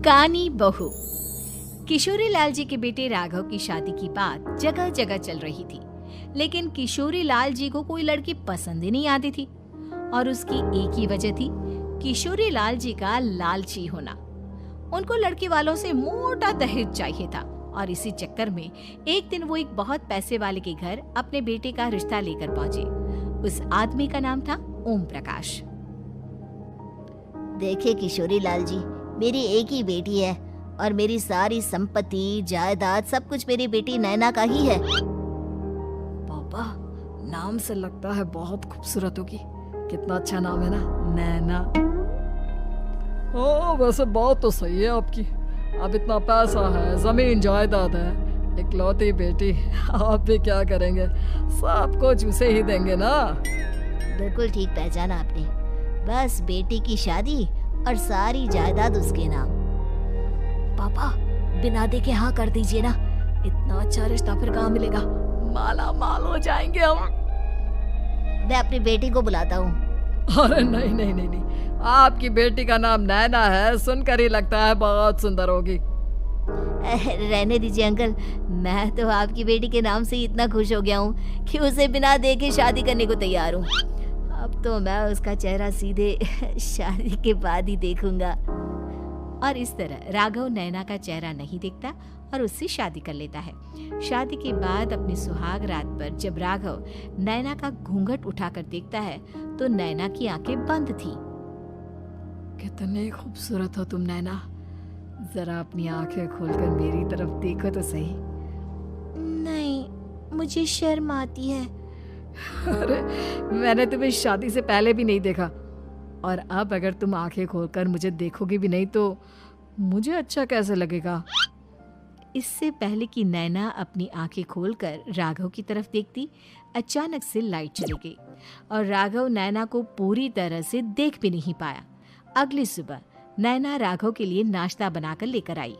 कानी बहू। किशोरी लाल जी के बेटे राघव की शादी की बात जगह जगह चल रही थी, लेकिन किशोरी लाल जी को कोई लड़की पसंद ही नहीं आती थी। और उसकी एक ही वजह थी, किशोरी लाल जी का लालची होना। उनको लड़की वालों से मोटा दहेज चाहिए था और इसी चक्कर में एक दिन वो एक बहुत पैसे वाले के घर अपने बेटे का रिश्ता लेकर पहुंचे। उस आदमी का नाम था ओम प्रकाश। देखिए किशोरी लाल जी, मेरी एक ही बेटी है और मेरी सारी संपत्ति जायदाद सब कुछ मेरी बेटी नैना का ही है। पापा, नाम से लगता है बहुत खूबसूरत होगी। कितना अच्छा नाम है ना, नैना। हाँ, वैसे बात तो सही है आपकी। अब इतना पैसा है, जमीन जायदाद है, इकलौती बेटी, आप भी क्या करेंगे? सब कुछ उसे ही देंगे ना। बिल्कुल ठीक पहचाना आपने। बस बेटी की शादी और सारी जायदाद उसके नाम। पापा, बिना देखे हाँ कर दीजिए ना। इतना अच्छा रिश्ता फिर कहाँ मिलेगा? माला माल हो जाएंगे हम। मैं अपनी बेटी को बुलाता हूँ। अरे नहीं नहीं नहीं नहीं, आपकी बेटी का नाम नैना है, सुनकर ही लगता है बहुत सुंदर होगी। रहने दीजिए अंकल, मैं तो आपकी बेटी के नाम से ही इतना खुश हो गया हूँ कि उसे बिना देखे शादी करने को तैयार हूँ। अब तो मैं उसका चेहरा सीधे शादी के बाद ही देखूंगा। और इस तरह राघव नैना का चेहरा नहीं देखता और उससे शादी कर लेता है। शादी के बाद अपनी सुहाग रात पर जब राघव नैना का घूंघट उठाकर देखता है तो नैना की आंखें बंद थी। कितनी खूबसूरत हो तुम नैना, जरा अपनी आंखें खोलकर मेरी तरफ देखो तो सही। नहीं, मुझे शर्म आती है। अरे, मैंने तुम्हें शादी से पहले भी नहीं देखा, और अब अगर तुम आंखें खोलकर मुझे देखोगी भी नहीं तो मुझे अच्छा कैसे लगेगा? इससे पहले कि नैना अपनी आंखें खोलकर राघव की तरफ देखती, अचानक से लाइट चली गई और राघव नैना को पूरी तरह से देख भी नहीं पाया। अगली सुबह नैना राघव के लिए नाश्ता बनाकर लेकर आई।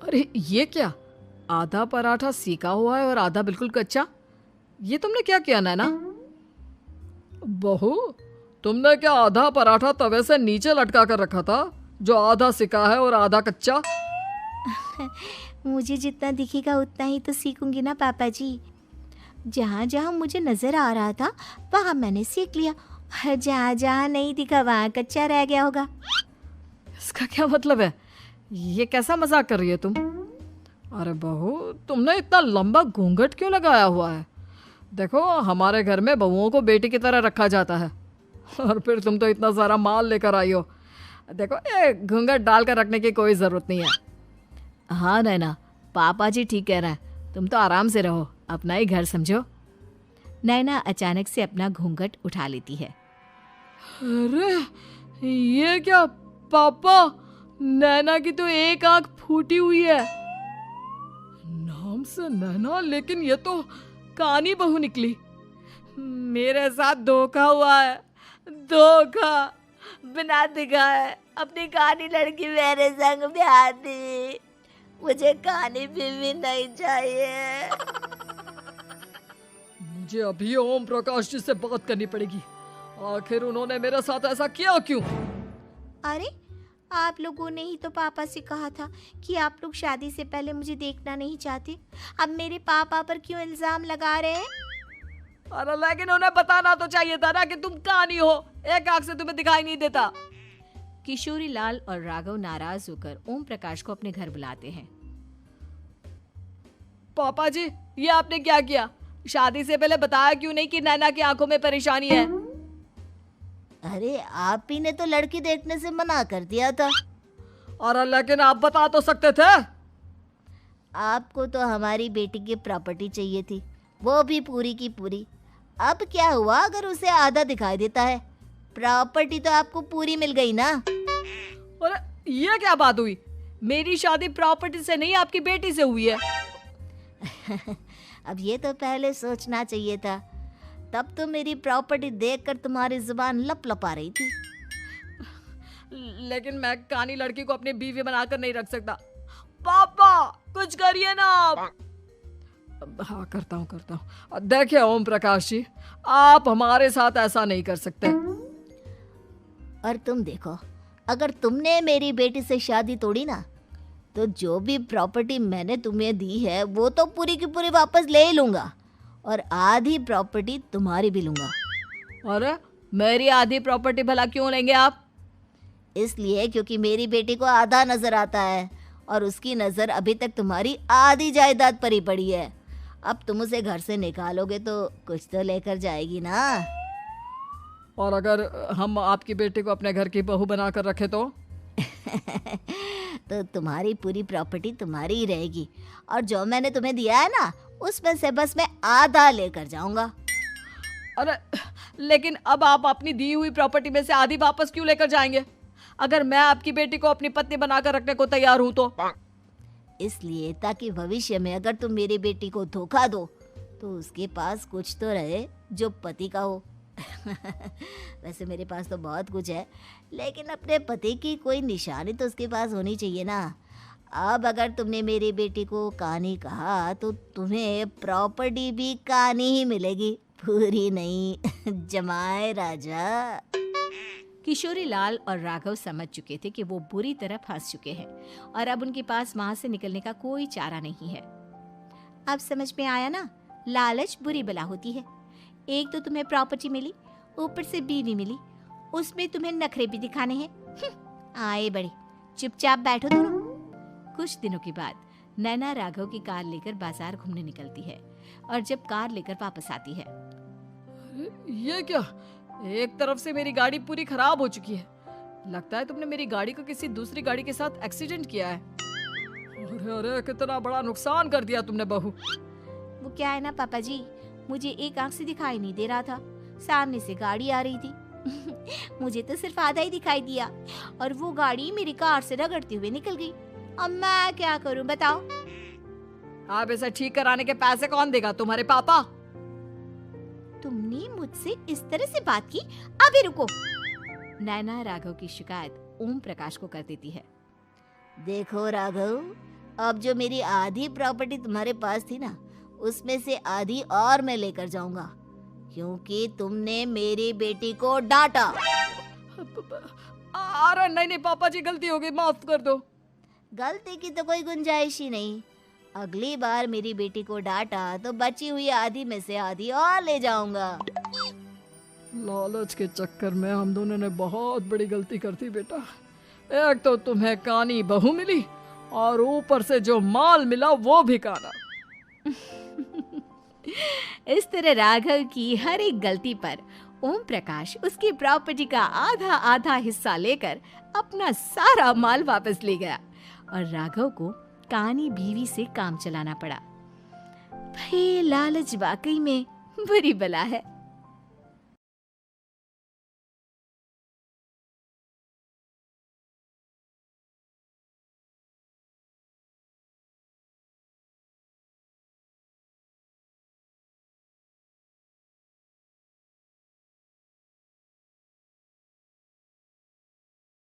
अरे ये क्या, आधा पराठा सेका हुआ है और आधा बिल्कुल कच्चा। ये तुमने क्या किया नैना? बहू, तुमने क्या आधा पराठा तवे से नीचे लटका कर रखा था, जो आधा सेका है और आधा कच्चा? मुझे जितना दिखेगा उतना ही तो सीखूंगी ना पापा जी। जहाँ जहाँ मुझे नजर आ रहा था वहाँ मैंने सीख लिया, जहाँ जहाँ नहीं दिखा वहाँ कच्चा रह गया होगा। इसका क्या मतलब है? ये कैसा मजाक कर रही है तुम? अरे बहू, तुमने इतना लंबा घूंघट क्यों लगाया हुआ है? देखो, हमारे घर में बहुओं को बेटी की तरह रखा जाता है, और फिर तुम तो इतना सारा माल लेकर आई हो। देखो, ये घूंघट डालकर रखने की कोई ज़रूरत नहीं है। हाँ नैना, पापा जी ठीक कह रहे हैं, तुम तो आराम से रहो, अपना ही घर समझो। नैना अचानक से अपना घूंघट उठा लेती है। अरे ये क्या पापा, नैना की तो एक आंख फूटी हुई है। नाम से नैना, लेकिन ये तो कानी बहू निकली। मेरे साथ धोखा हुआ है, धोखा। बिना दिखाए अपनी कानी लड़की मेरे संग ब्याह दी। मुझे कानी बीवी नहीं चाहिए। मुझे अभी ओम प्रकाश जी से बात करनी पड़ेगी। आखिर उन्होंने मेरे साथ ऐसा किया क्यों? अरे, आप लोगों ने ही तो पापा से कहा था कि आप लोग शादी से पहले मुझे देखना नहीं चाहते। अब मेरे पापा पर क्यों इल्जाम लगा रहे हैं? अरे लेकिन उन्हें बताना तो चाहिए था ना कि तुम कानी हो, एक आंख से तुम्हें दिखाई नहीं देता। किशोरी लाल और राघव नाराज होकर ओम प्रकाश को अपने घर बुलाते हैं। पापा जी, ये आपने क्या किया? शादी से पहले बताया क्यों नहीं कि नैना की आंखों में परेशानी है? अरे, आप ही ने तो लड़की देखने से मना कर दिया था। अरे लेकिन आप बता तो सकते थे। आपको तो हमारी बेटी की प्रॉपर्टी चाहिए थी, वो भी पूरी की पूरी। अब क्या हुआ अगर उसे आधा दिखाई देता है? प्रॉपर्टी तो आपको पूरी मिल गई ना। अरे ये क्या बात हुई? मेरी शादी प्रॉपर्टी से नहीं, आपकी बेटी से हुई है। अब ये तो पहले सोचना चाहिए था, तब तो मेरी प्रॉपर्टी देखकर तुम्हारी जुबान लप लप आ रही थी। लेकिन मैं कानी लड़की को अपनी बीवी बनाकर नहीं रख सकता। पापा, कुछ करिए ना आप। हाँ, करता हूँ। देखिए ओम प्रकाश जी, आप हमारे साथ ऐसा नहीं कर सकते। और तुम देखो, अगर तुमने मेरी बेटी से शादी तोड़ी ना, तो जो भी प्रॉपर्टी मैंने तुम्हें दी है वो तो पूरी की पूरी वापस ले ही लूँगा, और आधी प्रॉपर्टी तुम्हारी भी लूँगा। अरे मेरी आधी प्रॉपर्टी भला क्यों लेंगे आप? इसलिए क्योंकि मेरी बेटी को आधा नज़र आता है और उसकी नज़र अभी तक तुम्हारी आधी जायदाद पर ही पड़ी है। अब तुम उसे घर से निकालोगे तो कुछ तो लेकर जाएगी ना। और अगर हम आपकी बेटी को अपने घर की बहू बना कर रखे तो? तो तुम्हारी पूरी प्रॉपर्टी तुम्हारी ही रहेगी, और जो मैंने तुम्हें दिया है ना, उसमें से बस मैं आधा लेकर जाऊंगा। अरे लेकिन अब आप अपनी दी हुई प्रॉपर्टी में से आधी वापस क्यों लेकर जाएंगे? अगर मैं आपकी बेटी को अपनी पत्नी बनाकर रखने को तैयार हूं तो? इसलिए ताकि भविष्य में अगर तुम मेरी बेटी को धोखा दो तो उसके पास कुछ तो रहे जो पति का हो। वैसे मेरे पास तो बहुत कुछ है, लेकिन अपने पति की कोई निशानी तो उसके पास होनी चाहिए ना। अब अगर तुमने मेरी बेटी को कहानी कहा तो तुम्हें प्रॉपर्टी भी कहानी ही मिलेगी, पूरी नहीं। जमाए राजा। किशोरी लाल और राघव समझ चुके थे कि वो बुरी तरह फंस चुके हैं और अब उनके पास वहां से निकलने का कोई चारा नहीं है। अब समझ में आया ना, लालच बुरी बला होती है। एक तो तुम्हें प्रॉपर्टी मिली, ऊपर से बीवी मिली, उसमें तुम्हें नखरे भी दिखाने हैं। आए बड़े, चुपचाप बैठो दोनों। कुछ दिनों के बाद नैना राघव की कार लेकर बाजार घूमने निकलती है और जब कार लेकर वापस आती है, ये क्या? एक तरफ से मेरी गाड़ी पूरी खराब हो चुकी है। लगता है तुमने मेरी गाड़ी को किसी दूसरी गाड़ी के साथ एक्सीडेंट किया है। अरे अरे कितना बड़ा नुकसान कर दिया तुमने बहू। वो क्या है ना पापा जी, मुझे एक आंख से दिखाई नहीं दे रहा था, सामने से गाड़ी आ रही थी। मुझे तो सिर्फ आधा ही दिखाई दिया और वो गाड़ी मेरी कार से रगड़ते हुए निकल गई। अब मैं क्या करूं बताओ? आप इसे ठीक कराने के पैसे कौन देगा? तुम्हारे पापा? तुमने मुझसे इस तरह से बात की? अभी रुको। नैना राघव की शिकायत ओम प्रकाश को कर देती है। देखो राघव, अब जो मेरी आधी प्रॉपर्टी तुम्हारे पास थी ना, उसमें से आधी और मैं लेकर जाऊंगा, क्योंकि तुमने मेरी बेटी को डांटा। अरे नहीं नहीं पापा जी, गलती हो गई, माफ कर दो। गलती की तो कोई गुंजाइश ही नहीं। अगली बार मेरी बेटी को डांटा तो बची हुई आधी में से आधी और ले जाऊंगा। लालच के चक्कर में हम दोनों ने बहुत बड़ी गलती कर दी बेटा। एक तो तुम्हें कानी बहू मिली और ऊपर से जो माल मिला वो भी काना। इस तरह राघव की हर एक गलती पर ओम प्रकाश उसकी प्रॉपर्टी का आधा आधा हिस्सा लेकर अपना सारा माल वापस ले गया और राघव को कानी बीवी से काम चलाना पड़ा। भाई लालच वाकई में बुरी बला है।